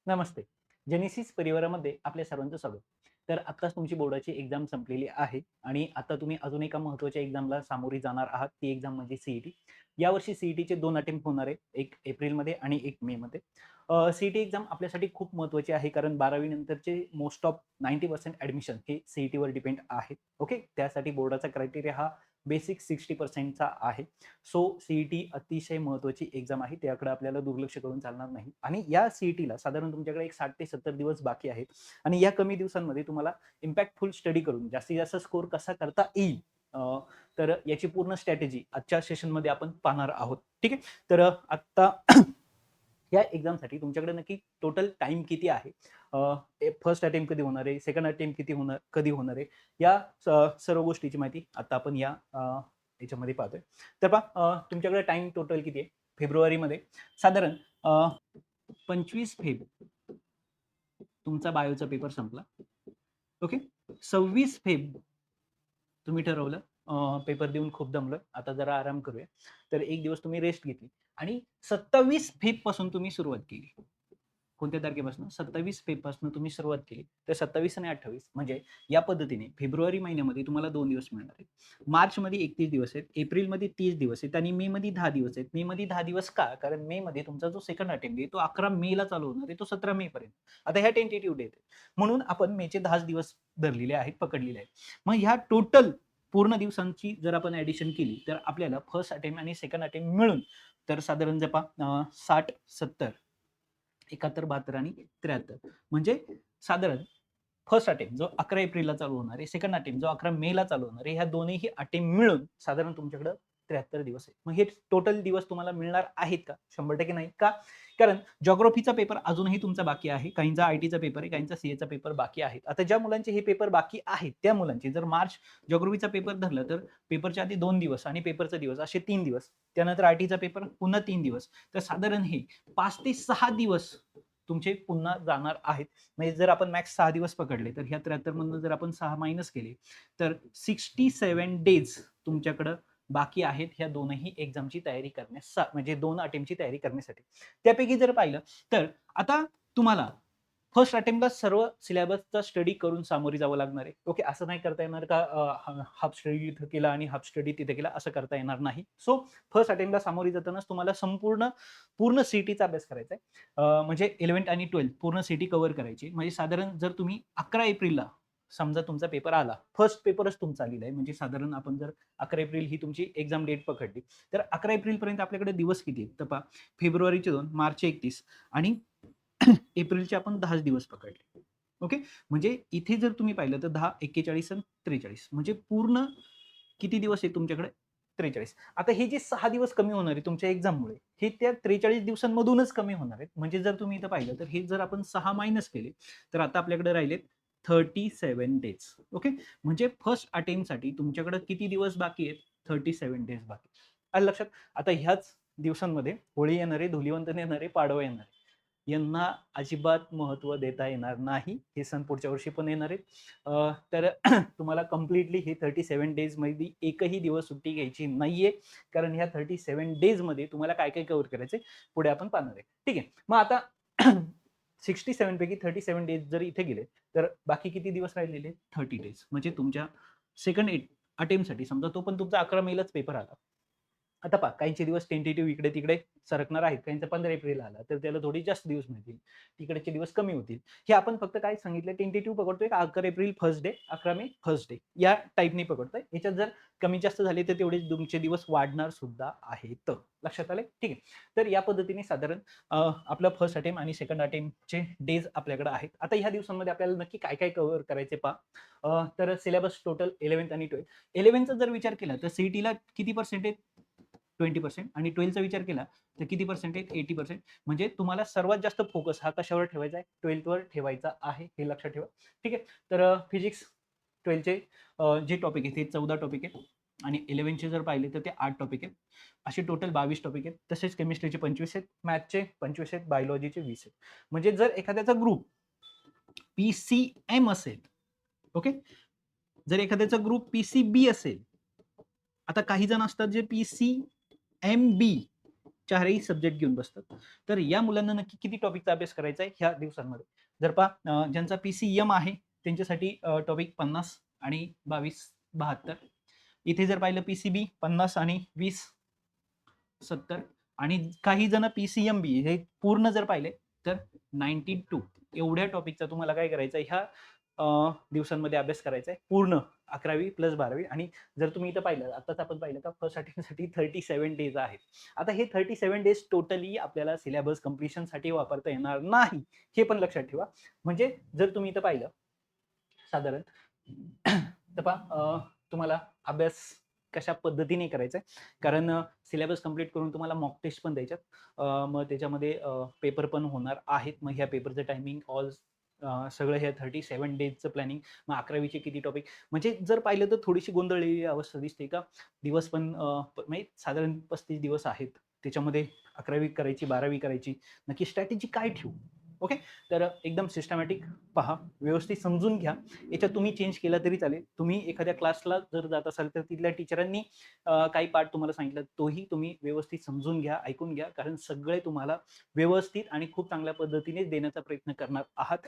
नमस्ते. Genesis परिवारामध्ये आपल्या सर्वांचं स्वागत. तर आत्ताच तुमची बोर्डाची एक्झाम संपलेली आहे आणि आता तुम्ही अजून एका महत्त्वाच्या एक्झामला सामोरी जाणार आहात. ती एक्झाम म्हणजे सी-ई-टी. यावर्षी सी-ई-टीचे 2 अटेम्प्ट होणार आहे. एक एप्रिलमध्ये आणि एक मेमध्ये. सी-ई-टी एक्झाम आपल्यासाठी खूप महत्त्वाची आहे कारण 12वी नंतरचे मोस्ट ऑफ 90% ॲडमिशन हे सी-ई-टीवर डिपेंड आहेत. ओके. त्यासाठी बोर्डाचा क्रायटेरिया हा बेसिक 60%चा आहे. सो सी-ई-टी अतिशय महत्त्वाची एक्झाम आहे. त्याकडे आपल्याला दुर्लक्ष करून चालणार नाही आणि या सी-ई-टीला साधारण तुमच्याकडे एक 60 ते 70 दिवस बाकी आहेत आणि या कमी दिवसांमध्ये तुम्हाला इम्पॅक्टफुल स्टडी करून जास्तीत जास्त स्कोर कसा करता येईल तर याची पूर्ण स्ट्रॅटेजी आजच्या सेशनमध्ये आपण पाहणार आहोत. ठीक आहे. तर आत्ता या एक्झामसाठी तुमच्याकडे नक्की टोटल टाईम किती आहे? फर्स्ट अटेम्प्ट कधी होणार आहे? सेकंड अटेम्प्ट कधी होणार आहे? या सर्व गोष्टीची माहिती आता आपण याच्यामध्ये पाहतोय. तर पहा तुमच्याकडे टाईम टोटल किती आहे? फेब्रुवारीमध्ये साधारण 25 फेब तुमचा बायोचा पेपर संपला. ओके. 26 फेब तुम्ही ठरवलं पेपर देऊन खूप दमलोय, आता जरा आराम करूया. तर एक दिवस तुम्ही रेस्ट घेतली आणि 27 फेबपासून तुम्ही सुरुवात केली. कोणत्या तारखेपासून? 27 फेबपासून तुम्ही सुरुवात केली. तर 27 आणि 28 म्हणजे या पद्धतीने फेब्रुवारी महिन्यामध्ये तुम्हाला 2 दिवस मिळणार आहेत. मार्चमध्ये 31 दिवस आहेत, एप्रिलमध्ये 30 दिवस आहेत आणि मेमध्ये 10 दिवस आहेत. मेमध्ये 10 दिवस का? कारण मेमध्ये तुमचा जो सेकंड अटेम्प्ट आहे तो 11 मेला चालू होणार आहे, तो 17 मे पर्यंत. आता ह्या टेंटेटिव्ह डेट आहेत. म्हणून आपण मेचे 10 दिवस धरलेले आहेत, पकडलेले आहेत. मग ह्या टोटल पूर्ण दिवसांची जर आपण ॲडिशन केली तर आपल्याला फर्स्ट अटेम्प्ट आणि सेकंड अटेम्प्ट मिळून तर साधारण जर 60, 70, 71, 72 आणि 73 म्हणजे साधारण फर्स्ट अटेम्प्ट जो 11 एप्रिलला चालू होणार आहे, सेकंड अटेम्प्ट जो 11 मेला चालू होणार आहे, ह्या दोन्हीही अटेम्प्ट मिळून साधारण तुमच्याकडे 73 दिवस आहे. मग हे टोटल दिवस तुम्हाला मिळणार आहेत का? 100% नाही. का? कारण जिओग्राफीचा पेपर अजूनही तुमचा बाकी आहे. काहींचा आय-टीचा पेपर आहे, काहींचा सीएचा पेपर बाकी आहे. आता ज्या मुलांचे हे पेपर बाकी आहेत, त्या मुलांचे जर मार्च जिओग्राफीचा पेपर धरला तर पेपरच्या आधी 2 दिवस आणि पेपरचा दिवस असे 3 दिवस. त्यानंतर आय-टीचा पेपर पुन्हा 3 दिवस. तर साधारण हे 5 ते 6 दिवस तुमचे पुन्हा जाणार आहेत. म्हणजे जर आपण मॅक्स 6 दिवस पकडले तर ह्या 73 मधनं जर आपण 6 मायनस केले तर 67 डेज तुमच्याकडं बाकी आहेत ह्या दोनही एक्झामची तयारी करण्यास म्हणजे 2 अटेम्प्टची तयारी करण्यासाठी. त्यापैकी जर पाहिलं तर आता तुम्हाला फर्स्ट अटेम्प्टला सर्व सिलेबसचा स्टडी करून सामोरी जावं लागणार आहे. ओके. असं नाही करता येणार का हाफ स्टडी इथं केला आणि हाफ स्टडी तिथे केला असं करता येणार नाही. सो फर्स्ट अटेम्प्टला सामोरी जातानाच तुम्हाला पूर्ण सीईटीचा अभ्यास करायचा आहे. म्हणजे 11th आणि 12th पूर्ण सिटी कव्हर करायची. म्हणजे साधारण जर तुम्ही 11 एप्रिलला समजा तुमचा पेपर आला, फर्स्ट पेपरच तुमचा आलेला आहे. म्हणजे साधारण आपण जर 11 एप्रिल ही तुमची एक्झाम डेट पकडली, तर 11 एप्रिलपर्यंत आपल्याकडे दिवस किती आहेत? तर पहा फेब्रुवारीचे 2, मार्चचे 31 आणि एप्रिलचे आपण 10 दिवस पकडले. ओके. म्हणजे इथे जर तुम्ही पाहिलं तर 10, 41 आणि 43 म्हणजे पूर्ण किती दिवस आहेत तुमच्याकडे? 43. आता हे जे 6 दिवस कमी होणार आहे तुमच्या एक्झाममुळे, हे त्या 43 दिवसांमधूनच कमी होणार आहेत. म्हणजे जर तुम्ही इथं पाहिलं तर हे जर आपण 6 मायनस केले, तर आता आपल्याकडे राहिलेत 37 डेज. ओके. म्हणजे फर्स्ट अटेम्प्टसाठी तुमच्याकडे किती दिवस बाकी आहेत? 37 डेज बाकी. आलं लक्षात? आता ह्याच दिवसांमध्ये होळी येणार आहे, धुलिवंदन येणार आहे, पाडवा येणार आहे. यांना अजिबात महत्त्व देता येणार नाही. हे सण पुढच्या वर्षी पण येणार आहेत. तर तुम्हाला कंप्लीटली हे 37 डेजमध्ये एकही दिवस सुट्टी घ्यायची नाहीये. कारण ह्या 37 डेजमध्ये तुम्हाला काय-काय कव्हर करायचंय पुढे आपण पाहणार आहे. ठीक आहे. मग आता 67 पैकी 37 डेज जर इथे गेले, तर बाकी किती दिवस राहिलेले? 30 डेज. म्हणजे तुमच्या सेकंड अटेम्प्टसाठी समजा तो पण तुमचा 11 मेलाच पेपर आला. आता पहा काहींचे दिवस टेंटेटिव्ह इकडे-तिकडे सरकणार आहेत. काहींचा 15 एप्रिल आला, तर त्याला थोडी जास्त दिवस मिळतील. तिकडचे दिवस कमी होतील. हे आपण फक्त काय सांगितलं टेंटेटिव्ह पकडतोय का 11 एप्रिल फर्स्ट डे, 11 मे फर्स्ट डे या टाइपने पकडतोय. याच्यात जर कमी जास्त झाले तर तेवढे तुमचे दिवस वाढणार सुद्धा आहेत. लक्षात आलंय? ठीक आहे. तर या पद्धतीने साधारण आपलं फर्स्ट अटेम्प्ट आणि सेकंड अटेम्प्टचे डेज आपल्याकडे आहेत. आता ह्या दिवसांमध्ये आपल्याला नक्की काय-काय कव्हर करायचे पहा. तर सिलेबस टोटल 11th आणि 12th. 11th चा जर विचार केला तर सीईटीला किती पर्सेंटेज? 20% आणि 12th चा विचार केला तर किती पर्सेंटेज? 80%. म्हणजे तुम्हाला सर्वात जास्त फोकस हा कशावर ठेवायचा आहे? 12th वर ठेवायचा आहे. हे लक्षात ठेवा. ठीक आहे. तर फिजिक्स 12th चे जे टॉपिक आहेत ते 14 टॉपिक आहेत आणि 11th चे जर पाहिले तर ते 8 टॉपिक आहेत. असे टोटल 22 टॉपिक आहेत. तसेच केमिस्ट्रीचे 25 आहेत, मॅथ्सचे 25 आहेत, बायोलॉजीचे 20 आहेत. म्हणजे जर एखाद्याचा ग्रुप पीसीएम असेल, ओके. जर एखाद्याचा ग्रुप पीसीबी असेल, आता काही जण असतात जे पीसीएमबी चारही सब्जेक्ट घेऊन बसतात. तर या मुलांना नक्की किती टॉपिकचा अभ्यास करायचा आहे ह्या दिवसांमध्ये? जर ज्यांचा PCM आहे त्यांच्यासाठी टॉपिक 50 आणि 22 72. इथे जर पाहिलं PCB 50 आणि 20 70 आणि काही जण PCMB हे पूर्ण जर पाहिले तर 92 एवढ्या टॉपिकचा तुम्हाला काय करायचं ह्या दिवसांमध्ये अभ्यास करायचा आहे पूर्ण 11वी प्लस 12वी. आणि जर तुम्ही इथं पाहिलं आताच आपण पाहिलं का फर्स्ट अटेम्प्टसाठी 37 डेज आहेत. आता हे 37 डेज टोटली आपल्याला सिलेबस कम्प्लिशनसाठी वापरता येणार नाही, हे पण लक्षात ठेवा. म्हणजे जर तुम्ही इथं पाहिलं साधारण तर तुम्हाला अभ्यास कशा पद्धतीने करायचा आहे, कारण सिलेबस कंप्लीट करून तुम्हाला मॉक टेस्ट पण द्यायच्यात. मग त्याच्यामध्ये पेपर पण होणार आहेत. मग ह्या पेपरचं टायमिंग ऑल सगळं हे 37 डेजचं प्लॅनिंग, मग 11वीचे किती टॉपिक, म्हणजे जर पाहिलं तर थोडीशी गोंधळलेली अवस्था दिसते का. दिवस पण म्हणजे साधारण 35 दिवस आहेत. त्याच्यामध्ये 11वी करायची, 12वी करायची, नक्की स्ट्रॅटेजी काय ठेवू? ओके, तर एकदम सिस्टमॅटिक पहा, व्यवस्थित समजून घ्या. याच्यात तुम्ही चेंज केला तरी चालेल. तुम्ही एखाद्या क्लासला जर जात असाल तर तिथल्या टीचरांनी काही पार्ट तुम्हाला सांगितलं तोही तुम्ही व्यवस्थित समजून घ्या, ऐकून घ्या, कारण सगळे तुम्हाला व्यवस्थित आणि खूप चांगल्या पद्धतीने देण्याचा प्रयत्न करणार आहात.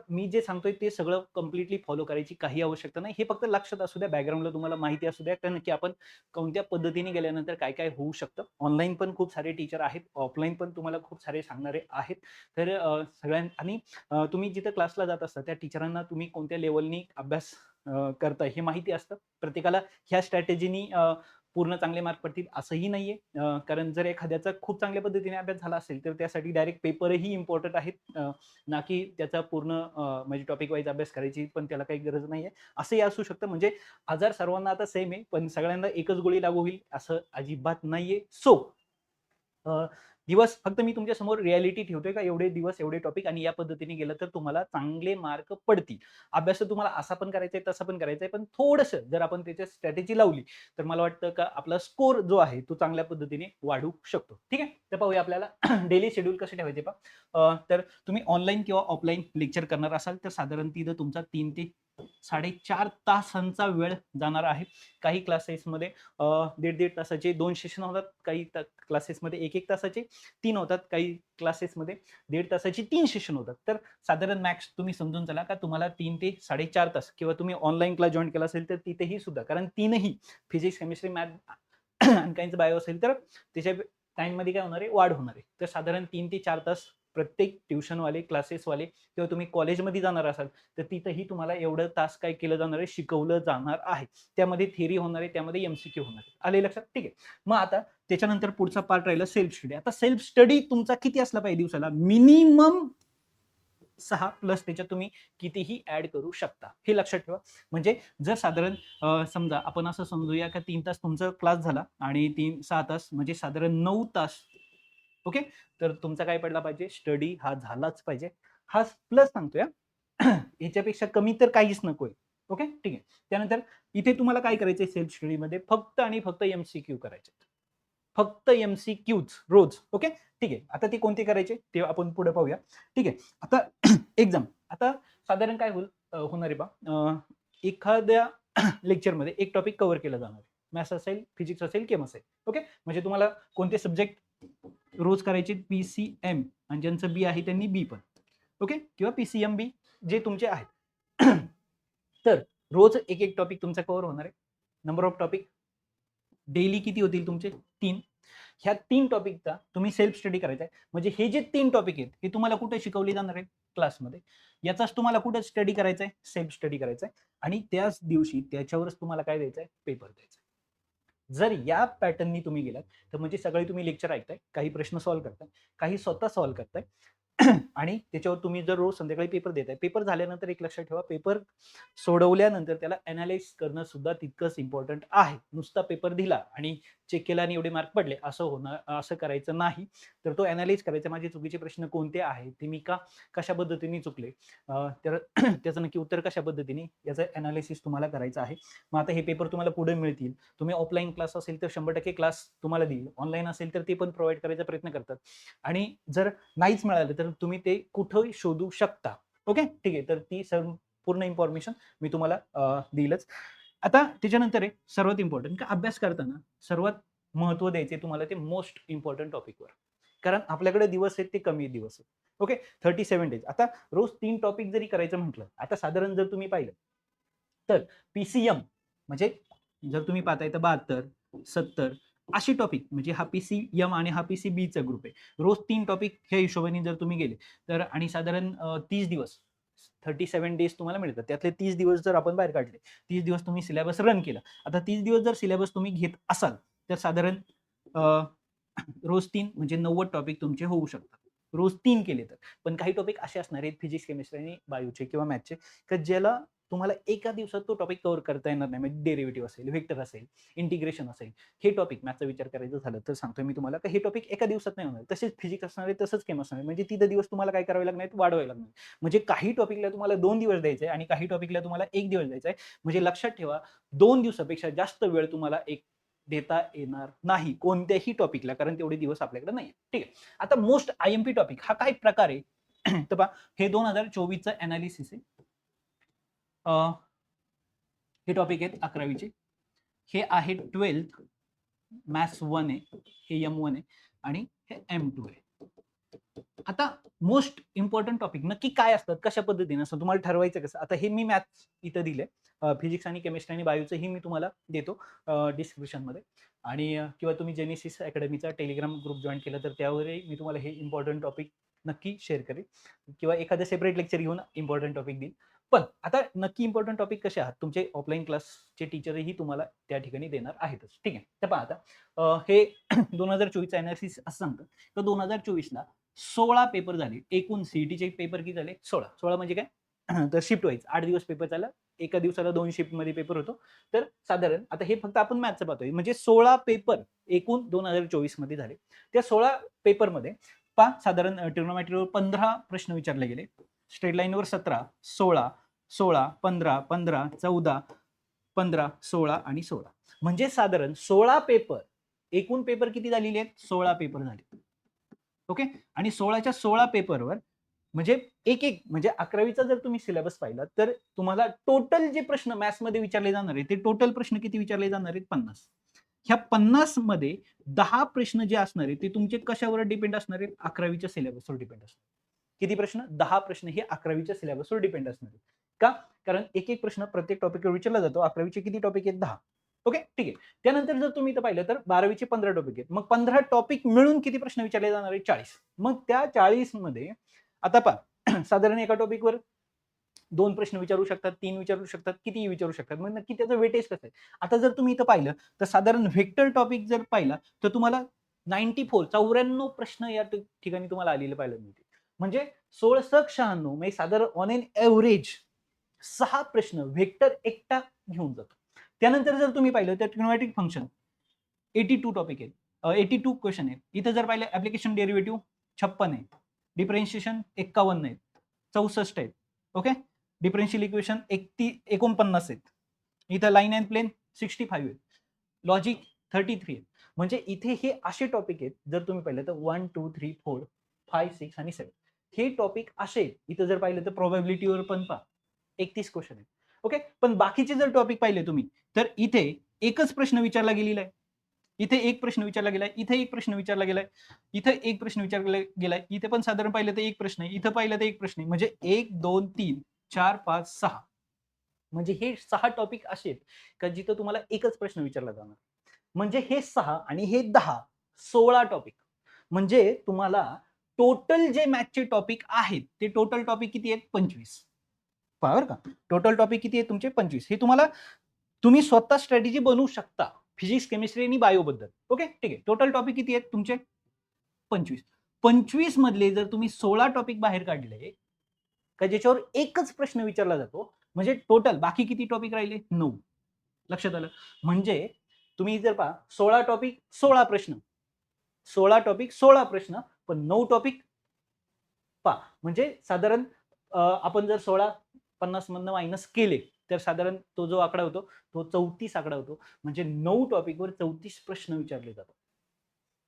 मी जे सांगतोय ते सगळं कम्प्लिटली फॉलो करायची काही आवश्यकता नाही. हे फक्त लक्षात असू द्या, बॅकग्राऊंडला तुम्हाला माहिती असू द्या, कारण की आपण कोणत्या पद्धतीने गेल्यानंतर काय काय होऊ शकतं. ऑनलाईन पण खूप सारे टीचर आहेत, ऑफलाईन पण तुम्हाला खूप सारे सांगणारे आहेत. तर आणि तुम्ही जिथं क्लासला जात असता त्या टीचरांना तुम्ही कोणत्या लेवलनी अभ्यास करताय हे माहिती असतं. प्रत्येकाला ह्या स्ट्रॅटेजीनी पूर्ण चांगले मार्क पडतील असंही नाहीये. कारण जर एखाद्याचा खूप चांगल्या पद्धतीने अभ्यास झाला असेल तर त्यासाठी डायरेक्ट पेपरही इम्पॉर्टंट आहेत, ना की त्याचा पूर्ण म्हणजे टॉपिक वाईज अभ्यास करायची पण त्याला काही गरज नाहीये. असंही असू शकतं. म्हणजे आजार सर्वांना आता सेम आहे, पण सगळ्यांना एकच गोळी लागू होईल असं अजिबात नाहीये. सो दिवस फक्त मी तुमच्या समोर रियालिटी ठेवतोय का एवढे दिवस एवढे टॉपिक आणि या पद्धतीने गेलं तर तुम्हाला चांगले मार्क पडतील. अभ्यास तर तुम्हाला असा पण करायचा आहे, तसा पण करायचा आहे, पण थोडंसं जर आपण त्याची स्ट्रॅटेजी लावली तर मला वाटतं का आपला स्कोर जो आहे तो चांगल्या पद्धतीने वाढू शकतो. ठीक आहे, तर पाहूया आपल्याला डेली शेड्यूल कसे ठेवायचे पहा. तर तुम्ही ऑनलाईन किंवा ऑफलाईन लेक्चर करणार असाल तर साधारण तिथं तुमचा 3 ते 4.5 तासांचा वेळ जाणार आहे. काही क्लासेसमध्ये 1.5 तासाचे 2 सेशन होतात, काही क्लासेसमध्ये 1-1 तासाचे 3 होतात, काही क्लासेसमध्ये 1.5 तासाची 3 सेशन होतात. तर साधारण मॅक्स तुम्ही समजून चला का तुम्हाला 3 ते 4.5 तास, किंवा तुम्ही ऑनलाईन क्लास जॉइन केला असेल तर तिथेही सुद्धा, कारण तीनही फिजिक्स, केमिस्ट्री, मॅथ आणि काहींचं बायो असेल तर त्याच्या टाइममध्ये काय होणार आहे, वाढ होणार आहे. तर साधारण 3 ते 4 तास प्रत्येक ट्युशनवाले, क्लासेसवाले किंवा तुम्ही कॉलेजमध्ये जाणार असाल तर तिथंही तुम्हाला एवढं तास काय केलं जाणार आहे, शिकवलं जाणार आहे. त्यामध्ये थिअरी होणार आहे, त्यामध्ये MCQ होणार आहे. आले लक्षात? ठीक आहे. मग आता त्याच्यानंतर पुढचा पार्ट राहिला सेल्फ स्टडी. आता सेल्फ स्टडी तुमचा किती असला पाहिजे दिवसाला? मिनिमम 6 प्लस त्याच्यात तुम्ही कितीही ऍड करू शकता, हे लक्षात ठेवा. म्हणजे जर साधारण समजा आपण असं समजूया का 3 तास तुमचा क्लास झाला आणि 6 तास म्हणजे साधारण 9 तास. ओके, तर तुमचा काय पडला पाहिजे, स्टडी हा झालाच पाहिजे. हा प्लस सांगतोय, याच्यापेक्षा कमी तर काहीच नकोय. ओके, ठीक आहे. त्यानंतर इथे तुम्हाला काय करायचंय सेल्फ स्टडीमध्ये, फक्त आणि फक्त MCQ करायचे, फक्त MCQच रोज. ओके, ठीक आहे. आता ते कोणते करायचे ते आपण पुढे पाहूया. ठीक आहे. आता एक्झाम, आता साधारण काय होणार आहे बा, एखाद्या लेक्चरमध्ये एक टॉपिक कव्हर केला जाणार आहे. मॅथ्स असेल, फिजिक्स असेल, केम असेल. ओके, म्हणजे तुम्हाला कोणते सब्जेक्ट रोज करायचे, PCM, आणि ज्यांचं बी आहे त्यांनी बी पण. ओके, किंवा PCMB जे तुमचे आहेत. तर रोज एक एक टॉपिक तुमचा कव्हर होणार आहे. नंबर ऑफ टॉपिक डेली किती होतील तुमचे? 3. ह्या 3 टॉपिकचा तुम्ही सेल्फ स्टडी करायचा आहे. म्हणजे हे जे 3 टॉपिक आहेत हे तुम्हाला कुठे शिकवले जाणार आहेत? क्लासमध्ये. याचाच तुम्हाला कुठे स्टडी करायचा आहे? सेल्फ स्टडी करायचा आहे. आणि त्याच दिवशी त्याच्यावरच तुम्हाला काय द्यायचं आहे? पेपर द्यायचा आहे. जर या पॅटर्ननी तुम्ही गेलात तर म्हणजे सगळे तुम्ही लेक्चर ऐकताय, काही प्रश्न सॉल्व्ह करताय, काही स्वतः सॉल्व्ह करताय आणि त्याच्यावर तुम्ही जर रोज संध्याकाळी पेपर देताय. पेपर झाल्यानंतर एक लक्षात ठेवा, पेपर सोडवल्यानंतर त्याला अनालाइज करणं सुद्धा तितकंच इम्पॉर्टंट आहे. नुसता पेपर दिला आणि चेक केला आणि एवढे मार्क पडले असं करायचं नाही. तर तो अनालाइज करायचा, माझे चुकीचे प्रश्न कोणते आहेत, ते मी कशा पद्धतीने चुकले, तर त्याचं नक्की उत्तर कशा पद्धतीने, याचं अनालिसिस तुम्हाला करायचं आहे. मग आता हे पेपर तुम्हाला पुढे मिळतील. तुम्ही ऑफलाईन क्लास असेल तर 100% क्लास तुम्हाला देईल, ऑनलाईन असेल तर ते पण प्रोव्हाइड करायचा प्रयत्न करतात. आणि जर नाहीच मिळालं तर तुम्ही ते कुठंही शोधू शकता. ओके, ठीक आहे. तर ती पूर्ण इन्फॉर्मेशन मी तुम्हाला देईलच. आता त्याच्यानंतर आहे सर्वात इम्पॉर्टंट, का अभ्यास करताना सर्वात महत्व द्यायचे तुम्हाला ते मोस्ट इम्पॉर्टंट टॉपिकवर, कारण आपल्याकडे दिवस आहेत ते कमी दिवस आहेत. Okay, 37 days. आता रोज 3 टॉपिक जरी करायचं म्हटलं, आता साधारण जर तुम्ही पाहिलं तर पीसीएम म्हणजे जर तुम्ही पाहताय तर 72, 70 अशी टॉपिक, म्हणजे हा पीसीएम आणि हा पीसीबीचा ग्रुप आहे. रोज 3 टॉपिक ह्या हिशोबाने जर तुम्ही गेले तर, आणि साधारण 30 दिवस 37 डेज तुम्हाला मिळतात. त्यातले 30 दिवस जर आपण बाहेर काढले, 30 दिवस तुम्ही सिलेबस रन केला. आता 30 दिवस जर सिलेबस तुम्ही घेत असाल तर साधारण रोज 3 म्हणजे 90 टॉपिक तुमचे होऊ शकतात. रोज 3 केले तर. पण काही टॉपिक असे असणार आहेत फिजिक्स, केमिस्ट्री आणि बायोचे किंवा मॅथ्सचे, की ज्याला तुम्हाला एका दिवसात तो टॉपिक कव्हर करता येणार नाही. म्हणजे डेरिव्हेटिव्ह असेल, व्हेक्टर असेल, इंटिग्रेशन असेल. हे टॉपिक मॅथ्सचा विचार करायचा झालं तर सांगतोय मी तुम्हाला, की हे टॉपिक एका दिवसात नाही होणार. तसेच फिजिक्स असणार आहे, तसंच केम असणार आहे. म्हणजे तिथे दिवस तुम्हाला काय करावे लागणार आहेत, वाढवावे लागणार. म्हणजे काही टॉपिकला तुम्हाला 2 दिवस द्यायचे आहे आणि काही टॉपिकला तुम्हाला 1 दिवस द्यायचा आहे. म्हणजे लक्षात ठेवा, 2 दिवसापेक्षा जास्त वेळ तुम्हाला देता येणार नाही कोणत्याही टॉपिकला, कारण तेवढे दिवस आपल्याकडे नाही. ठीक आहे. आता मोस्ट आयएमपी टॉपिक हा काय प्रकार आहे? तर पहा, हे 2024चं अनालिसिस आहे. हे टॉपिक आहेत 11वीचे. हे आहे 12th मॅथ्स 1 आहे, हे M1 आहे आणि हे M2 आहे. आता मोस्ट इम्पॉर्टंट टॉपिक नक्की काय असतात, कशा पद्धतीने असं तुम्हाला ठरवायचं कसं? आता हे मी मॅथ्स इथं दिले, फिजिक्स आणि केमिस्ट्री आणि बायोचं ही मी तुम्हाला देतो डिस्क्रिप्शनमध्ये, आणि किंवा तुम्ही जेनेसिस अकॅडमीचा टेलिग्राम ग्रुप जॉईन केला तर त्यावरही मी तुम्हाला हे इम्पॉर्टंट टॉपिक नक्की शेअर करेन, किंवा एखादं सेपरेट लेक्चर घेऊन इम्पॉर्टंट टॉपिक देईल. पण आता नक्की इम्पॉर्टंट टॉपिक कसे आहात, तुमचे ऑफलाईन क्लासचे टीचरही तुम्हाला त्या ठिकाणी देणार आहेतच. ठीक आहे. तर पहा आता हे 2024चं अनालिसिस असं सांगतं तर 2024ला 16 पेपर झाले. एकूण सीईटीचे पेपर किती झाले? 16. 16 म्हणजे काय? तर शिफ्ट वाईज 8 दिवस पेपर चालला. एका दिवसाला 2 शिफ्टमध्ये पेपर होतो. तर साधारण आता हे फक्त आपण मॅथ्सचं पाहतोय. म्हणजे 16 पेपर एकूण 2024 मध्ये झाले. त्या 16 पेपरमध्ये पहा, साधारण ट्रिग्नोमेट्रीवर 15 प्रश्न विचारले गेले. स्ट्रेट लाईनवर 17, 16, 16, 15, 15, 14, 15, 16 आणि 16. म्हणजे साधारण 16 पेपर, एकूण पेपर किती झालेले आहेत? 16 पेपर झाले. ओके. आणि 16च्या 16 पेपरवर म्हणजे एक म्हणजे 11वीचा जर तुम्ही सिलेबस पाहिला तर तुम्हाला टोटल जे प्रश्न मॅथ्समध्ये विचारले जाणार आहेत ते टोटल प्रश्न किती विचारले जाणार आहेत? 50. ह्या 50 मध्ये 10 प्रश्न जे असणार आहेत ते तुमचे कशावर डिपेंड असणार आहेत? 11वीच्या सिलेबसवर डिपेंड असणार. किती प्रश्न? 10 प्रश्न हे 11वीच्या सिलेबसवर डिपेंड असणार आहेत. का? कारण एक प्रश्न प्रत्येक टॉपिकवर विचारला जातो. 11वीचे किती टॉपिक आहेत? 10. ओके, ठीक आहे. त्यानंतर जर तुम्ही इथं पाहिलं तर 12वीचे 15 टॉपिक आहेत. मग 15 टॉपिक मिळून किती प्रश्न विचारले जाणार आहेत? 40. मग त्या 40 मध्ये आता पहा, साधारण एका टॉपिकवर 2 प्रश्न विचारू शकतात, 3 विचारू शकतात, कितीही विचारू शकतात. मग नक्की त्याचं वेटेज कसं आहे? आता जर तुम्ही इथं पाहिलं तर साधारण व्हेक्टर टॉपिक जर पाहिला तर तुम्हाला 94 प्रश्न या ठिकाणी तुम्हाला आलेले पाहायला मिळतील. म्हणजे 1696 म्हणजे साधारण ऑन एन एव्हरेज 6 प्रश्न व्हेक्टर एकटा घेऊन जातो. त्यानंतर जर तुम्ही पाहिलं तर ट्रिग्नोमेट्रिक फंक्शन 82 टॉपिक आहेत, 82 क्वेश्चन आहेत. इथं जर पाहिलं ऍप्लिकेशन डेरिव्हेटिव्ह 56 आहे, डिफरेन्शिएशन 51 आहेत, 64 आहेत. ओके. डिफरेन्शियल इक्वेशन 49 आहेत. इथं लाईन अँड प्लेन 65 आहेत. लॉजिक 33 आहेत. म्हणजे इथे हे असे टॉपिक आहेत, जर तुम्ही पाहिलं तर 1, 2, 3, 4, 5, 6 आणि 7 हे टॉपिक असे. इथं जर पाहिलं तर प्रोबॅबिलिटीवर पण पहा 31 क्वेश्चन आहेत. ओके. पण बाकीचे जर टॉपिक पाहिले तुम्ही तर इथे एकच प्रश्न विचारला गेलेला आहे. इथे एक प्रश्न विचारला गेलाय, इथे एक प्रश्न विचारला गेलाय, इथे एक प्रश्न विचारला गेलाय, इथे पण साधारण पाहिलं तर एक प्रश्न आहे, इथं पाहिलं तर एक प्रश्न आहे. म्हणजे 1, 2, 3, 4, 5, 6 म्हणजे हे 6 टॉपिक असे आहेत का जिथं तुम्हाला एकच प्रश्न विचारला जाणार. म्हणजे हे 6 आणि हे 10, 16 टॉपिक. म्हणजे तुम्हाला टोटल जे मॅथ्सचे टॉपिक आहेत ते टोटल टॉपिक किती आहेत? 25. पहा बरं का, टोटल टॉपिक किती आहेत तुमचे? 25. हे तुम्ही स्वतः स्ट्रॅटेजी बनवू शकता फिजिक्स, केमिस्ट्री आणि बायो बद्दल. ओके, ठीक आहे. टोटल टॉपिक किती आहेत तुमचे? 25. 25 मधले जर तुम्ही 16 टॉपिक बाहेर काढले का ज्याच्यावर एकच प्रश्न विचारला जातो, म्हणजे टोटल बाकी किती टॉपिक राहिले? 9. लक्षात आलं? म्हणजे तुम्ही जर पहा 16 टॉपिक 16 प्रश्न, 16 टॉपिक 16 प्रश्न, पण 9 टॉपिक पहा. म्हणजे साधारण आपण जर 16 50 मधनं मायनस केले तर साधारण तो जो आकडा होतो तो 34 आकडा होतो. म्हणजे 9 टॉपिकवर 34 प्रश्न विचारले जातात.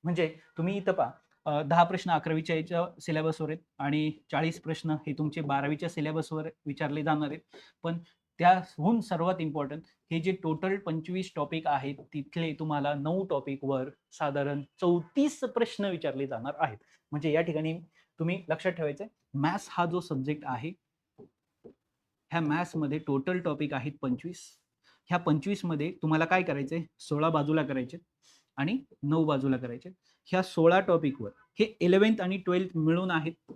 म्हणजे तुम्ही इथं पहा 10 प्रश्न 11वीच्या याच्या सिलेबसवर आहेत आणि 40 प्रश्न हे तुमचे 12वीच्या सिलेबसवर विचारले जाणार आहेत. पण त्याहून सर्वात इम्पॉर्टंट, हे जे टोटल 25 टॉपिक आहेत तिथले तुम्हाला 9 टॉपिकवर साधारण 34 प्रश्न विचारले जाणार आहेत. म्हणजे या ठिकाणी तुम्ही लक्षात ठेवायचं, मॅथ्स हा जो सब्जेक्ट आहे, ह्या मॅथ्समध्ये टोटल टॉपिक आहेत 25. ह्या 25 मध्ये तुम्हाला काय करायचंय, 16 बाजूला करायचे आणि 9 बाजूला करायचे. ह्या 16 टॉपिकवर हे 11th आणि 12th मिळून आहेत.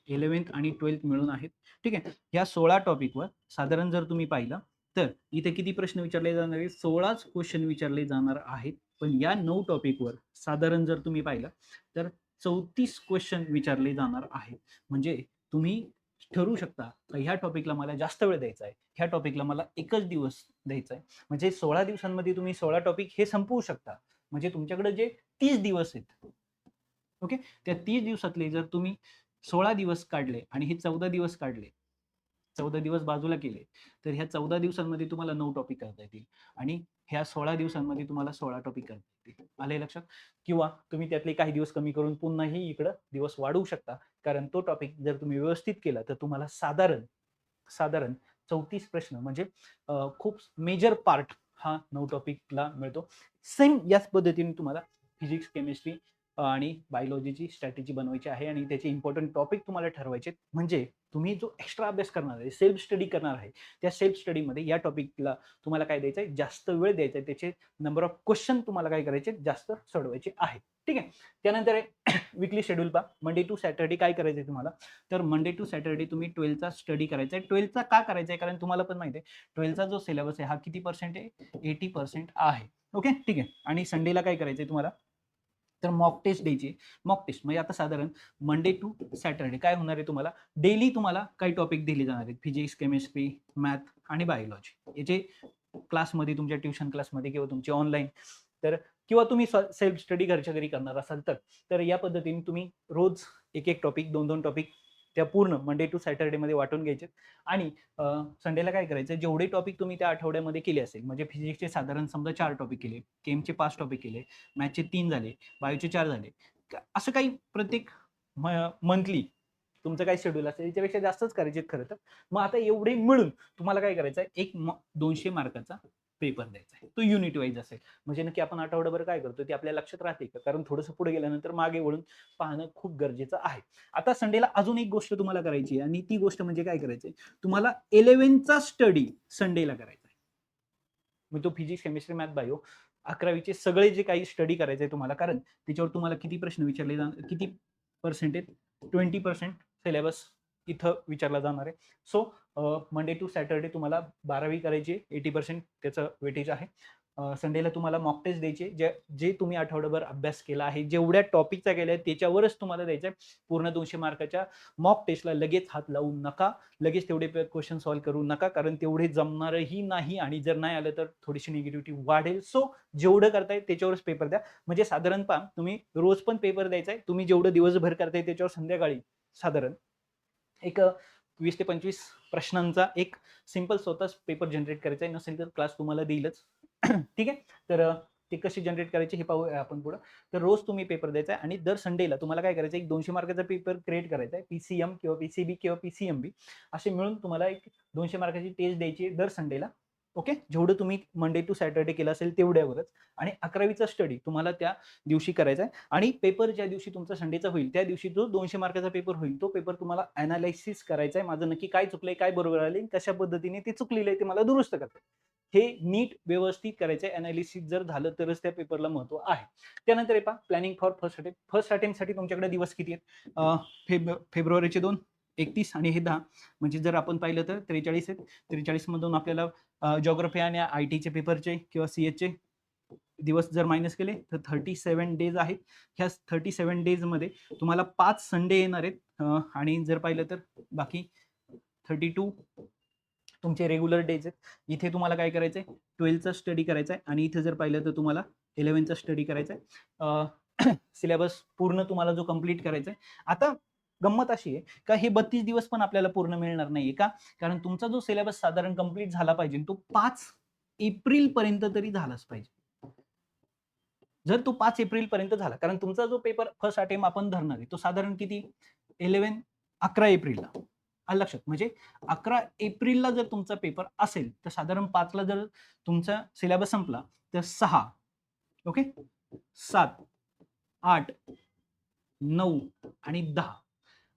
11th आणि 12th मिळून आहेत. ठीक आहे. या 16 टॉपिकवर साधारण जर तुम्ही पाहिलं तर इथे किती प्रश्न विचारले जाणार आहेत, 16च क्वेश्चन विचारले जाणार आहेत. पण या 9 टॉपिकवर साधारण जर तुम्ही पाहिलं तर 34 क्वेश्चन विचारले जाणार आहेत. म्हणजे तुम्ही ठरवू शकता ह्या टॉपिकला मला जास्त वेळ द्यायचा आहे, ह्या टॉपिकला मला एकच दिवस द्यायचा आहे. म्हणजे 16 दिवसांमध्ये तुम्ही 16 टॉपिक हे संपवू शकता. म्हणजे तुमच्याकडे जे 30 दिवस आहेत, ओके, त्या 30 दिवसातले जर तुम्ही 16 दिवस काढले आणि हे 14 दिवस काढले, 14 दिवस बाजूला केले, तर ह्या 14 दिवसांमध्ये तुम्हाला 9 टॉपिक करता येतील आणि ह्या 16 दिवसांमध्ये तुम्हाला 16 टॉपिक करता येतील. आले लक्षात? किंवा तुम्ही त्यातले काही दिवस कमी करून पुन्हाही इकडं दिवस वाढवू शकता. कारण तो टॉपिक जर तुम्ही व्यवस्थित केला तर तुम्हाला साधारण 34 प्रश्न म्हणजे खूप मेजर पार्ट हा 9 टॉपिकला मिळतो. सेम याच पद्धतीने तुम्हाला फिजिक्स, केमिस्ट्री आणि बायोलॉजीची स्ट्रॅटेजी बनवायची आहे आणि त्याचे इम्पॉर्टंट टॉपिक तुम्हाला ठरवायचे. म्हणजे तुम्ही जो एक्स्ट्रा अभ्यास करणार आहे, सेल्फ स्टडी करणार आहे, त्या सेल्फ स्टडीमध्ये या टॉपिकला तुम्हाला काय द्यायचं आहे, जास्त वेळ द्यायचा आहे. त्याचे नंबर ऑफ क्वेश्चन तुम्हाला काय करायचे, जास्त सोडवायचे आहे. ठीक आहे. त्यानंतर वीकली शेड्यूल पहा. मंडे टू सॅटर्डे काय करायचं आहे तुम्हाला, तर मंडे टू सॅटर्डे तुम्ही 12th स्टडी करायचा आहे. 12th का करायचा आहे, कारण तुम्हाला पण माहिती आहे 12th जो सिलेबस आहे हा किती पर्सेंट आहे, 80% आहे. ओके, ठीक आहे. आणि संडेला काय करायचं आहे तुम्हाला, तर मॉक टेस्ट द्यायची. मॉक टेस्ट म्हणजे आता साधारण मंडे टू सॅटर्डे काय होणार आहे, तुम्हाला डेली तुम्हाला काही टॉपिक दिले जाणार आहेत. फिजिक्स, केमिस्ट्री, मॅथ आणि बायोलॉजी. याचे क्लासमध्ये, तुमच्या ट्युशन क्लासमध्ये किंवा तुमचे ऑनलाईन, तर किंवा तुम्ही सेल्फ स्टडी घरच्या घरी करणार असाल तर या पद्धतीने तुम्ही रोज एक एक टॉपिक, 2-2 टॉपिक त्या पूर्ण मंडे टू सॅटर्डे मध्ये वाटून घ्यायचे. आणि संडेला काय करायचं, जेवढे टॉपिक तुम्ही त्या आठवड्यामध्ये केले असेल, म्हणजे फिजिक्सचे साधारण समजा 4 टॉपिक केले, केमचे 5 टॉपिक केले, मॅथचे 3 झाले, बायोचे 4 झाले, असं काही प्रत्येक मंथली तुमचं काय शेड्यूल असेल याच्यापेक्षा जास्तच करायचे खरं तर. मग आता एवढे मिळून तुम्हाला काय करायचं आहे, एक 200 मार्काचा पेपर द्यायचा आहे. तो युनिट वाईज असेल. म्हणजे नक्की आपण आठवडाभर काय करतो ते आपल्या लक्षात राहते का, कारण थोडंसं पुढे गेल्यानंतर मागे वळून पाहणं खूप गरजेचं आहे. आता संडेला अजून एक गोष्ट तुम्हाला करायची आहे आणि ती गोष्ट म्हणजे काय करायचंय, तुम्हाला 11th स्टडी संडेला करायचा आहे. मग तो फिजिक्स, केमिस्ट्री, मॅथ, बायो 11वीचे सगळे जे काही स्टडी करायचंय तुम्हाला, कारण त्याच्यावर तुम्हाला किती प्रश्न विचारले जाणार, किती पर्सेंटेज, 20% सिलेबस इथं विचारला जाणार आहे. सो मंडे टू सॅटर्डे तुम्हाला 12वी करायची, 80% त्याचं वेटेज आहे. संडेला तुम्हाला मॉक टेस्ट द्यायचे, जे तुम्ही आठवडाभर अभ्यास केला आहे, जेवढ्या टॉपिकचा केलाय त्याच्यावरच तुम्हाला द्यायचं आहे. पूर्ण 200 मार्काच्या मॉक टेस्टला लगेच हात लावू नका, लगेच तेवढे क्वेश्चन सॉल्व्ह करू नका, कारण तेवढे जमणारही नाही आणि जर नाही आलं तर थोडीशी निगेटिव्हिटी वाढेल. सो जेवढं करताय त्याच्यावरच पेपर द्या. म्हणजे साधारण पहा, तुम्ही रोज पण पेपर द्यायचा आहे, तुम्ही जेवढं दिवसभर करताय त्याच्यावर संध्याकाळी साधारण एक 20 ते 25 प्रश्नांचा एक सिंपल स्वतःच पेपर जनरेट करायचा आहे. नसेल तर क्लास तुम्हाला देईलच. ठीक आहे. तर ते कसे जनरेट करायचे हे पाहूया आपण पुढं. तर रोज तुम्ही पेपर द्यायचा आहे आणि दर संडेला तुम्हाला काय करायचं, एक 200 मार्काचा पेपर क्रिएट करायचा आहे. पीसीएम किंवा पीसीबी किंवा पीसीएमबी असे मिळून तुम्हाला एक 200 मार्काची टेस्ट द्यायची दर संडेला. ओके, जेवढं तुम्ही मंडे टू सॅटर्डे केलं असेल तेवढ्यावरच. आणि 11वीचा स्टडी तुम्हाला त्या दिवशी करायचा आहे आणि पेपर ज्या दिवशी तुमचा संडेचा होईल त्या दिवशी जो 200 मार्काचा पेपर होईल तो पेपर तुम्हाला अनालिसिस करायचा आहे. माझं नक्की काय चुकलंय, काय बरोबर आले, कशा पद्धतीने ते चुकलेलं आहे ते मला दुरुस्त करता, हे नीट व्यवस्थित करायचं आहे. अनालिसिस जर झालं तरच त्या पेपरला महत्व आहे. त्यानंतर हे पहा, planning for first attempt. First अटेम्प्टसाठी तुमच्याकडे दिवस किती आहेत, फेब्रुवारीचे 2, 31 आणि हे 10. म्हणजे जर आपण पाहिलं तर 43 आहेत. 43 मधून आपल्याला जॉग्राफी आणि आयटीचे पेपरचे किंवा सीएचचे दिवस जर मायनस केले तर 37 डेज आहेत. ह्या 37 डेज मध्ये तुम्हाला 5 संडे येणार आहेत आणि जर पाहिलं तर बाकी 32 तुमचे रेग्युलर डेज आहेत. इथे तुम्हाला काय करायचंय, 12th स्टडी करायचा आहे आणि इथे जर पाहिलं तर तुम्हाला 11th स्टडी करायचा आहे. सिलेबस पूर्ण तुम्हाला जो कंप्लीट करायचा आहे. आता गंमत अशी आहे का हे 32 दिवस पण आपल्याला पूर्ण मिळणार नाहीये का, कारण तुमचा जो सिलेबस साधारण कंप्लीट झाला पाहिजे तो 5 एप्रिल पर्यंत तरी झालाच पाहिजे. जर तो 5 एप्रिल पर्यंत झाला, कारण तुमचा जो पेपर फर्स्ट अटेम्प्ट आपण धरणार आहे तो साधारण किती, 11 एप्रिलला आलं लक्षात? म्हणजे 11 एप्रिलला जर तुमचा पेपर असेल तर साधारण 5 ला जर तुमचा सिलेबस संपला तर 6 ओके 7 8 9 आणि 10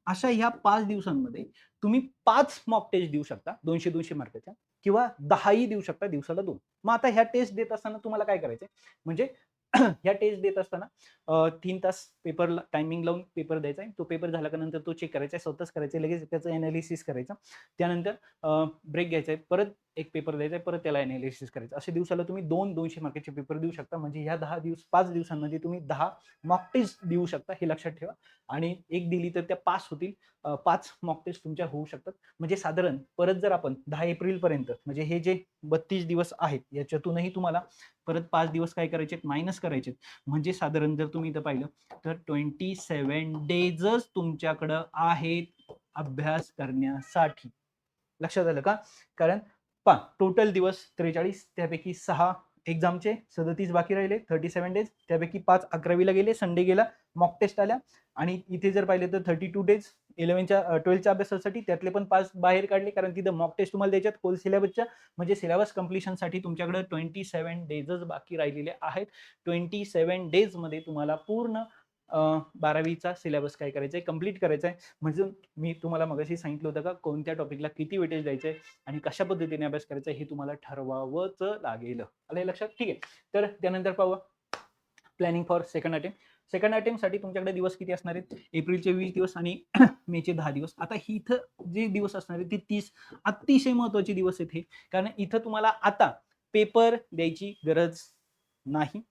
अशा ह्या 5 दिवसांमध्ये तुम्ही 5 मॉक टेस्ट देऊ शकता 200-200 मार्काच्या किंवा 10ही देऊ शकता दिवसाला 2. मग आता ह्या टेस्ट देत असताना तुम्हाला काय करायचंय म्हणजे ह्या टेस्ट देत असताना 3 तास पेपरला टायमिंग लावून पेपर द्यायचा आहे. तो पेपर झाल्यानंतर तो चेक करायचा आहे, स्वतःच करायचा आहे, लगेच त्याचं एनालिसिस करायचं. त्यानंतर ब्रेक घ्यायचा आहे, परत एक पेपर द्यायचा आहे, परत त्याला एनालिसिस करायचं. असे दिवसाला तुम्ही 200 मार्काचे पेपर देऊ शकता. म्हणजे ह्या 5 दिवसांमध्ये तुम्ही 10 मॉक टेस्ट देऊ शकता, हे लक्षात ठेवा. आणि एक दिली तर त्या पास होतील. 5 मॉक टेस्ट तुमच्या होऊ शकतात. म्हणजे साधारण परत जर आपण 10 एप्रिलपर्यंत म्हणजे हे जे 32 दिवस आहेत याच्यातूनही तुम्हाला परत 5 दिवस काय करायचे मायनस करायचे. म्हणजे साधारण जर तुम्ही इथं पाहिलं तर 27 डेजच तुमच्याकडं आहेत अभ्यास करण्यासाठी. लक्षात आलं का? कारण टोटल दिवस 43 त्यापैकी 6 एक्झामचे 37 बाकी राहिले 37 डेज त्यापैकी 5 11वीला गेले संडे गेला मॉक टेस्ट आल्या आणि इथे जर पाहिले तर 32 डेज 12च्या अभ्यासासाठी त्यातले पण 5 बाहेर काढले कारण तिथं मॉक टेस्ट तुम्हाला द्यायच्यात होल सिलेबसच्या म्हणजे सिलेबस कंप्लिशनसाठी तुमच्याकडे 27 डेजच बाकी राहिलेले आहेत. 27 डेज मध्ये तुम्हाला पूर्ण 12वीचा सिलेबस काय करायचा आहे कंप्लीट करायचा आहे. म्हणजे मी तुम्हाला मगाशी सांगितलं होतं का कोणत्या टॉपिकला किती वेटेज द्यायचं आहे आणि कशा पद्धतीने अभ्यास करायचा हे तुम्हाला ठरवावंच लागेल. आलं लक्षात? ठीक आहे. तर त्यानंतर पाहूया planning for second attempt. Second अटेम्प्टसाठी तुमच्याकडे दिवस किती असणार आहेत? एप्रिलचे 20 दिवस आणि मेचे 10 दिवस. आता इथं जे दिवस असणार आहेत ते 30 अतिशय महत्त्वाचे दिवस आहेत हे. कारण इथं तुम्हाला आता पेपर द्यायची गरज नाही.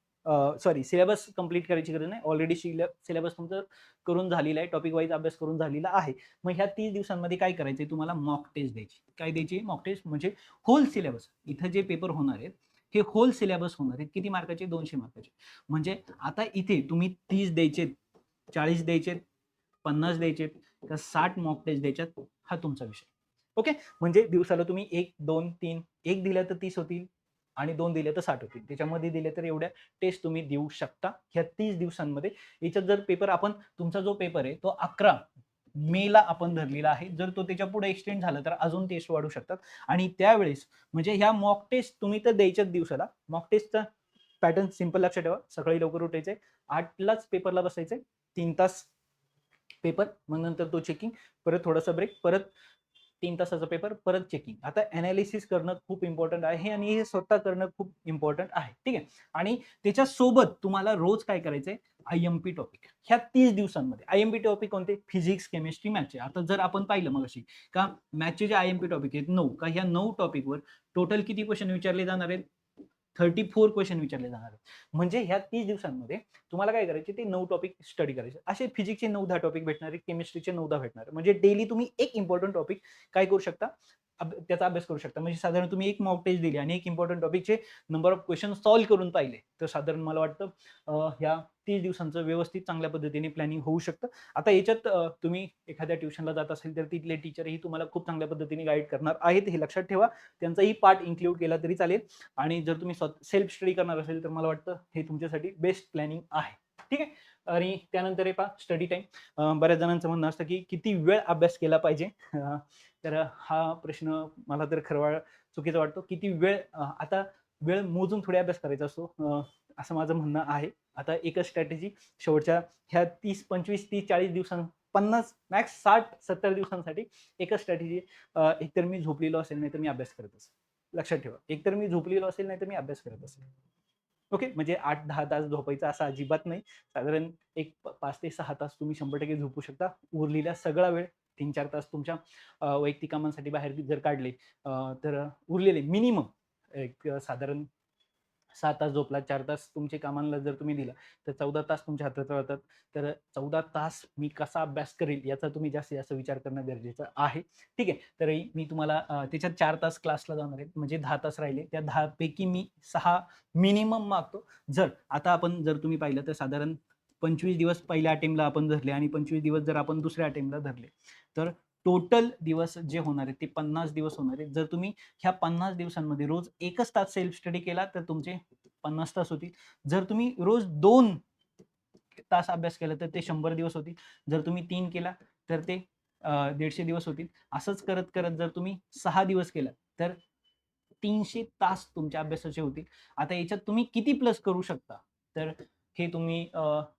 सॉरी सिलेबस कंप्लीट करायची गरज नाही. ऑलरेडी सिलेबस तुमचं करून झालेला आहे. टॉपिक वाईज अभ्यास करून झालेला आहे. मग ह्या 30 दिवसांमध्ये काय करायचंय तुम्हाला मॉक टेस्ट द्यायची. काय द्यायची? मॉक टेस्ट म्हणजे होल सिलेबस. इथं जे पेपर होणार आहेत हे होल सिलेबस होणार आहेत. किती मार्काचे? 200 मार्काचे. म्हणजे आता इथे तुम्ही 30 द्यायचे, 40 द्यायचे, 50 द्यायचे का 60 मॉक टेस्ट द्यायच्यात हा तुमचा विषय. ओके म्हणजे दिवसाला तुम्ही 1 2 3 1 दिल्या तर 30 होतील आणि 2 दिले तर 60 होतील. त्याच्यामध्ये दिले तर एवढ्या टेस्ट तुम्ही देऊ शकता ह्या 30 दिवसांमध्ये. याच्यात जर पेपर आपण तुमचा जो पेपर आहे तो 11 मेला आपण धरलेला आहे. जर तो त्याच्या पुढे एक्सटेंड झाला तर अजून टेस्ट वाढू शकतात आणि त्यावेळेस म्हणजे ह्या मॉक टेस्ट तुम्ही तर द्यायच्याच दिवसाला. मॉक टेस्टचा पॅटर्न सिंपल लक्षात ठेवा. सकाळी लवकर उठायचंय 8लाच पेपरला बसायचंय 3 तास पेपर मग नंतर तो चेकिंग परत थोडासा ब्रेक परत 3 तासाचा पेपर परत चेकिंग. आता एनालिसिस करणं खूप इम्पॉर्टंट आहे आणि हे स्वतः करणं खूप इम्पॉर्टंट आहे. ठीक आहे. आणि त्याच्या सोबत तुम्हाला रोज काय करायचंय आयएमपी टॉपिक ह्या 30 दिवसांमध्ये. आयएमपी टॉपिक कोणते? फिजिक्स केमिस्ट्री मॅथचे. आता जर आपण पाहिलं मगाशी का मॅथचे जे आयएमपी टॉपिक आहेत 9 का ह्या 9 टॉपिकवर टोटल किती क्वेश्चन विचारले जाणार आहेत? 34 क्वेश्चन विचारले जाणार आहेत. म्हणजे ह्या 30 दिवसांमध्ये तुम्हाला काय करायचे ते 9 टॉपिक स्टडी करायचे. असे फिजिक्सचे 9-10 टॉपिक भेटणार आहेत, केमिस्ट्रीचे 9-10 भेटणार आहेत. म्हणजे डेली तुम्ही एक इम्पॉर्टंट टॉपिक काय करू शकता? त्याचा अभ्यास करू शकता. म्हणजे साधारण तुम्ही एक मॉक टेस्ट दिली आणि एक इम्पॉर्टंट टॉपिकचे नंबर ऑफ क्वेश्चन सॉल्व्ह करून पाहिले तर साधारण मला वाटतं ह्या 30 दिवसांचं व्यवस्थित चांगल्या पद्धतीने प्लॅनिंग होऊ शकतं. आता याच्यात तुम्ही एखाद्या ट्युशनला जात असेल तर तिथले टीचरही तुम्हाला खूप चांगल्या पद्धतीने गाईड करणार आहेत हे लक्षात ठेवा. त्यांचाही पार्ट इन्क्लूड केला तरी चालेल आणि जर तुम्ही सेल्फ स्टडी करणार असेल तर मला वाटतं हे तुमच्यासाठी बेस्ट प्लॅनिंग आहे. ठीक आहे. आणि त्यानंतर हे पहा स्टडी टाइम. बऱ्याच जणांचं म्हणणं असतं की किती वेळ अभ्यास केला पाहिजे. तर हा प्रश्न मला तर खरं चुकीचा वाटतो. किती वेळ आता वेळ मोजून थोडे अभ्यास करायचा असतो असं माझं म्हणणं आहे. आता एकच स्ट्रॅटेजी शेवटच्या ह्या 30 25 30 40 दिवसां 50 मॅक्स 60-70 दिवसांसाठी एकच स्ट्रॅटेजी. एकतर मी झोपलेलो असेल नाही तर मी अभ्यास करत असेल. लक्षात ठेवा. एकतर मी झोपलेलो असेल नाही तर मी अभ्यास करत असेल. ओके म्हणजे 8-10 तास झोपायचं असं अजिबात नाही. साधारण एक 5 ते 6 तास तुम्ही 100% झोपू शकता. उरलेला सगळा वेळ 3-4 तास तुमच्या वैयक्तिक कामांसाठी बाहेर जर काढले तर उरलेले मिनिमम एक साधारण 6 तास झोपला, 4 तास तुमच्या कामांना जर तुम्ही दिला, तर 14 तास तुमच्या हातात राहतात. तर 14 तास मी कसा अभ्यास करेल याचा तुम्ही जास्तीत जास्त विचार करणं गरजेचं आहे. ठीक आहे. तर मी तुम्हाला त्याच्यात 4 तास क्लासला जाणार आहे. म्हणजे 10 तास राहिले. त्या 10 पैकी मी 6 मिनिमम मागतो. जर तुम्ही पाहिलं तर साधारण 25 दिवस पहिल्या अटेम्प्टला आपण धरले आणि 25 दिवस जर आपण दुसऱ्या अटेम्प्टला धरले, तर टोटल दिवस जे होणार आहेत ते 50 दिवस होणार आहेत. जर तुम्ही ह्या 50 दिवसांमध्ये रोज 1च तास सेल्फ स्टडी केला तर तुमचे 50 तास होतील. जर तुम्ही रोज 2 तास अभ्यास केला तर ते 100 दिवस होतील. जर तुम्ही 3 केला तर ते 150 दिवस होतील. असंच करत करत जर तुम्ही 6 दिवस केलं तर 300 तास तुमच्या अभ्यासाचे होतील. आता याच्यात तुम्ही किती प्लस करू शकता, तर हे तुम्ही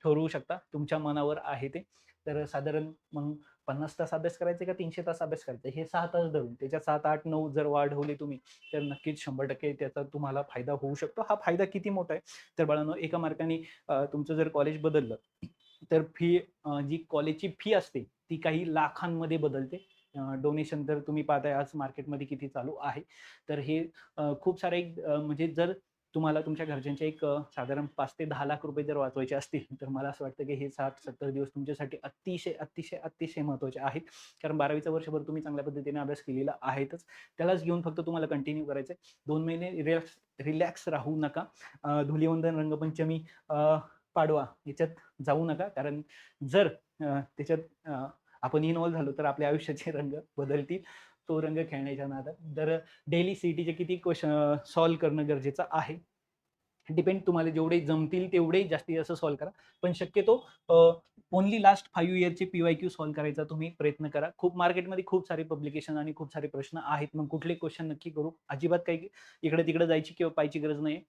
ठरवू शकता. तुमच्या मनावर आहे ते. तर साधारण मग 50 तास अभ्यास करायचा का 300 तास अभ्यास करायचा, हे 6 तास धरून त्याच्यात 7, 8, 9 जर वाढवले तुम्ही, तर नक्कीच 100% त्याचा तुम्हाला फायदा होऊ शकतो. हा फायदा किती मोठा आहे, तर बाळांनो, एका मार्काने तुमचं जर कॉलेज बदललं, तर जी कॉलेजची फी असते ती काही लाखांमध्ये बदलते. डोनेशन तर तुम्ही पाहताय आज मार्केटमध्ये किती चालू आहे. तर हे खूप सारे म्हणजे जर तुम्हाला तुमच्या घरच्यांचे साधारण 5 ते 10 लाख रुपये जर वाचवायचे असतील, तर मला असं वाटतं की हे 60-70 दिवस तुमच्यासाठी अतिशय, अतिशय, अतिशय महत्त्वाचे आहेत. कारण 12वीचं वर्षभर तुम्ही चांगल्या पद्धतीने अभ्यास केलेला आहेतच. त्यालाच घेऊन फक्त तुम्हाला कंटिन्यू करायचं आहे. 2 महिने रिलॅक्स राहू नका. धुलिवंदन, रंगपंचमी, पाडवा याच्यात जाऊ नका. कारण जर त्याच्यात आपण इन्व्हॉल्व झालो तर आपल्या आयुष्याचे रंग बदलतील. तो रंग खेळण्याच्या नादात. तर डेली सीईटीचे किती क्वेश्चन सॉल्व्ह करणं गरजेचं आहे. डिपेंड, तुम्हाला जेवढे जमतील तेवढे जास्तीत जास्त सॉल्व्ह करा. पण शक्यतो ओन्ली लास्ट 5 इयरचे पीवायक्यू सॉल्व्ह करायचा तुम्ही प्रयत्न करा. खूप मार्केटमध्ये खूप सारे पब्लिकेशन आणि खूप सारे प्रश्न आहेत. मग कुठले क्वेश्चन नक्की करू? अजिबात काही इकडे-तिकडे जायची किंवा पाहायची गरज नाही.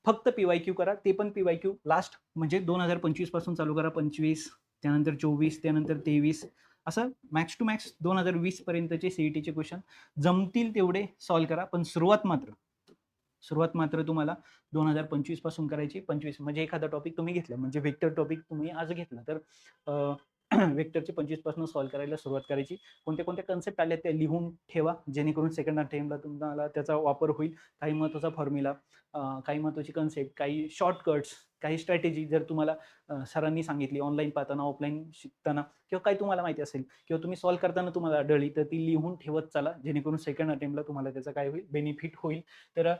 फक्त पीवायक्यू करा. ते पण पीवायक्यू लास्ट म्हणजे 2025 पासून चालू करा. 25, त्यानंतर 24, त्यानंतर 23, असं मॅक्स टू मॅक्स 2020 पर्यंतचे सीईटीचे क्वेश्चन जमतील तेवढे सॉल्व्ह करा. पण सुरुवात मात्र तुम्हाला 2025 पासून करायची. 25 म्हणजे एखादा टॉपिक तुम्ही घेतला, म्हणजे वेक्टर टॉपिक तुम्ही आज घेतला, तर वेक्टरचे 25 पासून सॉल्व्ह करायला सुरुवात करायची. कोणत्या कोणत्या कन्सेप्ट आल्या त्या लिहून ठेवा, जेणेकरून सेकंड अटेम्प्टला तुम्हाला त्याचा वापर होईल. काही महत्त्वाचा फॉर्म्युला, काही महत्त्वाची कन्सेप्ट, काही शॉर्टकट्स, काही स्ट्रॅटेजी जर तुम्हाला सरांनी सांगितली ऑनलाईन पाहताना, ऑफलाईन शिकताना, किंवा काही तुम्हाला माहिती असेल किंवा तुम्ही सॉल्व्ह करताना तुम्हाला आढळली, तर ती लिहून ठेवत चला, जेणेकरून सेकंड अटेम्प्टला तुम्हाला त्याचा काय होईल, बेनिफिट होईल. तर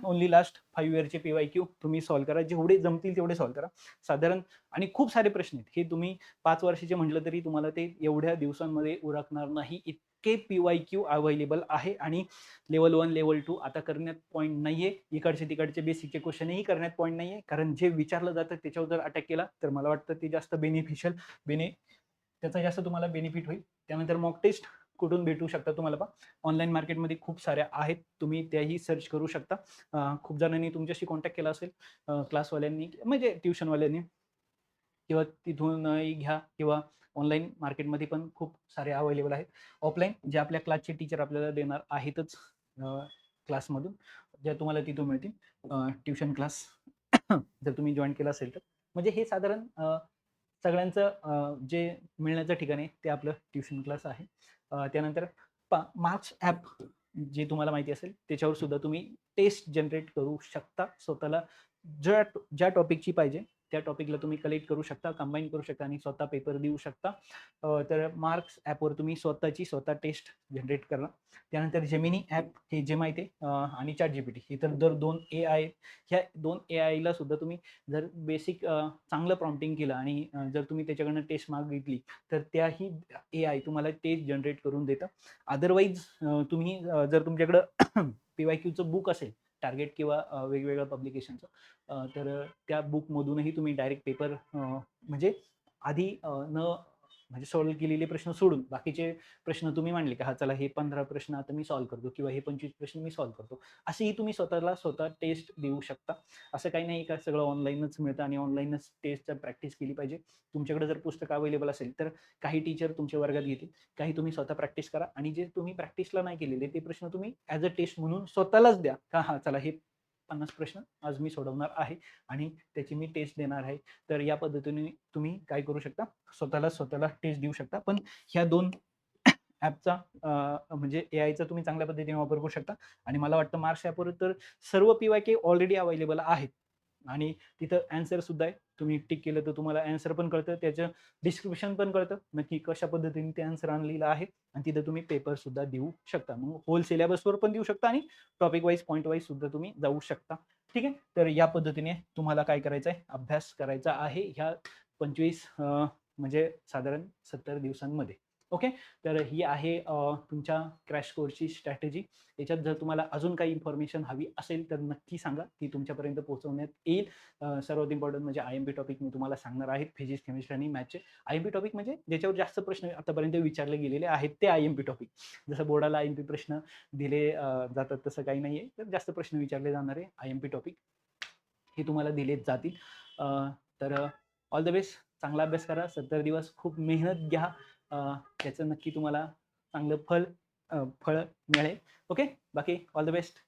ओन्ली लास्ट 5 इयरचे पीवायक्यू तुम्ही सॉल्व्ह करा. जेवढे जमतील तेवढे सॉल्व्ह करा. साधारण आणि खूप सारे प्रश्न आहेत. हे तुम्ही 5 वर्षाचे म्हटलं तरी तुम्हाला ते एवढ्या दिवसांमध्ये उरकणार नाही. इतके पीवायक्यू अवेलेबल आहे. आणि लेव्हल 1, लेव्हल 2 आता करण्यात पॉईंट नाहीये. इकडचे तिकडचे बेसिकचे क्वेश्चनही करण्यात पॉईंट नाहीये. कारण जे विचारलं जातं त्याच्यावर जर अटॅक केला, तर मला वाटतं ते जास्त त्याचा जास्त तुम्हाला बेनिफिट होईल. त्यानंतर मॉक टेस्ट कुठून भेटू शकता तुम्हाला पहा. ऑनलाईन मार्केटमध्ये खूप साऱ्या आहेत. तुम्ही त्याही सर्च करू शकता. खूप जणांनी तुमच्याशी कॉन्टॅक्ट केला असेल, क्लासवाल्यांनी म्हणजे ट्युशनवाल्यांनी, किंवा तिथूनही घ्या, किंवा ऑनलाईन मार्केटमध्ये पण खूप सारे अवेलेबल आहेत. ऑफलाईन जे आपल्या क्लासचे टीचर आपल्याला देणार आहेतच क्लासमधून, ज्या तुम्हाला तिथून मिळतील. ट्युशन क्लास जर तुम्ही जॉईन केला असेल तर, म्हणजे हे साधारण सगळ्यांचं जे मिळण्याचं ठिकाण आहे ते आपलं ट्युशन क्लास आहे. त्यानंतर मार्क्स ॲप जे तुम्हाला माहिती असेल, त्याच्यावर सुद्धा तुम्ही टेस्ट जनरेट करू शकता. स्वतःला ज्या टॉपिकची पाहिजे त्या टॉपिकला तुम्ही कलेक्ट करू शकता, कंबाईन करू शकता आणि स्वतः पेपर देऊ शकता. तर मार्क्स ॲपवर तुम्ही स्वतः टेस्ट जनरेट करा. त्यानंतर जेमिनी ॲप, हे जे माहिती आहे, आणि ChatGPT, हे तर दर 2 AI, ह्या 2 AIला सुद्धा तुम्ही जर बेसिक चांगलं प्रॉम्प्टिंग केलं आणि जर तुम्ही त्याच्याकडनं टेस्ट मागितली, तर त्याही AI तुम्हाला टेस्ट जनरेट करून देतं. अदरवाईज तुम्ही जर तुमच्याकडं पीवायक्यूचं बुक असेल, टार्गेट किंवा वेगवेगळ्या पब्लिकेशनचं, तर त्या बुकमधूनही तुम्ही डायरेक्ट पेपर म्हणजे आधी म्हणजे सॉल्व्ह केलेले प्रश्न सोडून बाकीचे प्रश्न तुम्ही मांडले, की हा चला हे 15 प्रश्न आता मी सॉल्व्ह करतो, किंवा हे 25 प्रश्न मी सॉल्व्ह करतो. असेही तुम्ही स्वतः टेस्ट देऊ शकता. असं काही नाही का सगळं ऑनलाईनच मिळतं आणि ऑनलाईनच टेस्टची प्रॅक्टिस केली पाहिजे. तुमच्याकडे जर पुस्तक अवेलेबल असेल, तर काही टीचर तुमच्या वर्गात घेतील, काही तुम्ही स्वतः प्रॅक्टिस करा, आणि जे तुम्ही प्रॅक्टिसला नाही केलेले ते प्रश्न तुम्ही ॲज अ टेस्ट म्हणून स्वतःलाच द्या, का हा चला हे 50 प्रश्न आज मी सोडवणार आहे आणि त्याची मी टेस्ट देणार आहे. तर या पद्धतीने तुम्ही काय करू शकता, स्वतःला टेस्ट देऊ शकता. पण ह्या 2 ॲपचा म्हणजे AIचा तुम्ही चांगल्या पद्धतीने वापर करू शकता. आणि मला वाटतं मार्क्स ॲपवर तर सर्व पीवायक्यू ऑलरेडी अवेलेबल आहेत, आणि तिथं ॲन्सर सुद्धा आहे. तुम्ही टिक केलं तर तुम्हाला ॲन्सर पण कळतं, त्याचं डिस्क्रिप्शन पण कळतं, नक्की कशा पद्धतीने ते ॲन्सर आणलेलं आहे, आणि तिथं तुम्ही पेपर सुद्धा देऊ शकता. मग होल सिलेबसवर पण देऊ शकता आणि टॉपिक वाईज, पॉईंट वाईज सुद्धा तुम्ही जाऊ शकता. ठीक आहे. तर या पद्धतीने तुम्हाला काय करायचं आहे, अभ्यास करायचा आहे ह्या 25 म्हणजे साधारण 70 दिवसांमध्ये. ओके. तर ही आहे तुमच्या क्रॅश कोर्सची स्ट्रॅटेजी. याच्यात जर तुम्हाला अजून काही इन्फॉर्मेशन हवी असेल तर नक्की सांगा, ती तुमच्यापर्यंत पोहोचवण्यात येईल. सर्वात इम्पॉर्टंट म्हणजे आय-एम-पी टॉपिक मी तुम्हाला सांगणार आहे. फिजिक्स, केमिस्ट्री आणि मॅथ्सचे. आय-एम-पी टॉपिक म्हणजे ज्याच्यावर जास्त प्रश्न आतापर्यंत विचारले गेलेले आहेत ते आय-एम-पी टॉपिक. जसं बोर्डाला आय-एम-पी प्रश्न दिले जातात तसं काही नाहीये. तर जास्त प्रश्न विचारले जाणारे आय-एम-पी टॉपिक हे तुम्हाला दिलेच जातील. तर ऑल द बेस्ट. चांगला अभ्यास करा. 70 दिवस खूप मेहनत घ्या. त्याचं नक्की तुम्हाला चांगलं फळ मिळेल. ओके. बाकी ऑल द बेस्ट.